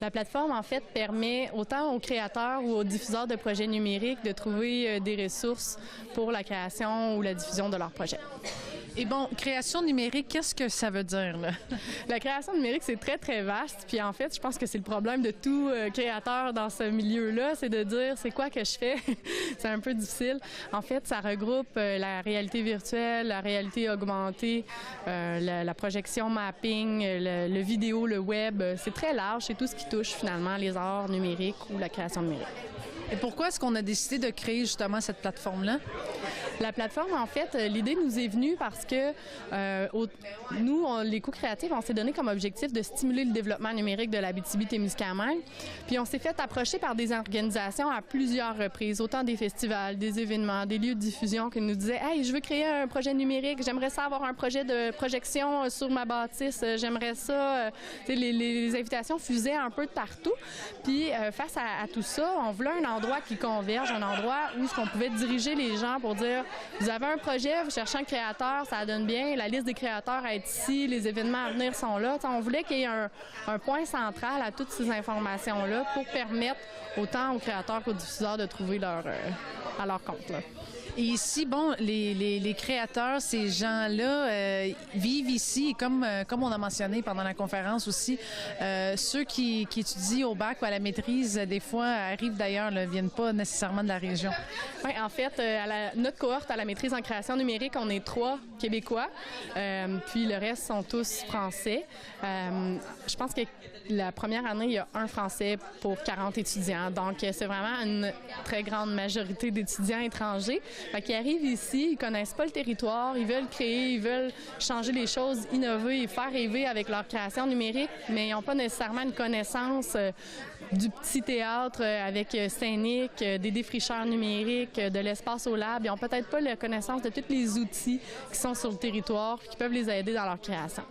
La plateforme, en fait, permet autant aux créateurs ou aux diffuseurs de projets numériques de trouver des ressources pour la création ou la diffusion de leurs projets. Et bon, création numérique, qu'est-ce que ça veut dire, là? La création numérique, c'est très, très vaste. Puis en fait, je pense que c'est le problème de tout créateur dans ce milieu-là, c'est de dire c'est quoi que je fais. C'est un peu difficile. En fait, ça regroupe la réalité virtuelle, la réalité augmentée, la projection mapping, le vidéo, le web. C'est très large. C'est tout ce qui touche finalement les arts numériques ou la création numérique. Et pourquoi est-ce qu'on a décidé de créer justement cette plateforme-là? La plateforme, en fait, l'idée nous est venue parce que nous, les co-créatifs, on s'est donné comme objectif de stimuler le développement numérique de l'Abitibi-Témiscamingue. Puis on s'est fait approcher par des organisations à plusieurs reprises, autant des festivals, des événements, des lieux de diffusion qui nous disaient « Hey, je veux créer un projet numérique, j'aimerais ça avoir un projet de projection sur ma bâtisse, j'aimerais ça... » Les invitations fusaient un peu de partout. Puis face à tout ça, on voulait un endroit qui converge, un endroit où on pouvait diriger les gens pour dire vous avez un projet, vous cherchez un créateur, ça donne bien, la liste des créateurs est ici, les événements à venir sont là. T'sais, on voulait qu'il y ait un point central à toutes ces informations-là pour permettre autant aux créateurs qu'aux diffuseurs de trouver à leur compte. Là. Et ici, bon, les créateurs, ces gens-là vivent ici, et comme on a mentionné pendant la conférence aussi, ceux qui étudient au bac ou à la maîtrise, des fois arrivent d'ailleurs, ne viennent pas nécessairement de la région. Oui, en fait, notre cohorte à la maîtrise en création numérique, on est 3 Québécois, puis le reste sont tous Français. Je pense que la première année, il y a un Français pour 40 étudiants, donc c'est vraiment une très grande majorité d'étudiants étrangers. Fait qu'ils arrivent ici, ils connaissent pas le territoire, ils veulent créer, ils veulent changer les choses, innover et faire rêver avec leur création numérique, mais ils n'ont pas nécessairement une connaissance du petit théâtre avec scénique, des défricheurs numériques, de l'espace au lab. Ils n'ont peut-être pas la connaissance de tous les outils qui sont sur le territoire qui peuvent les aider dans leur création.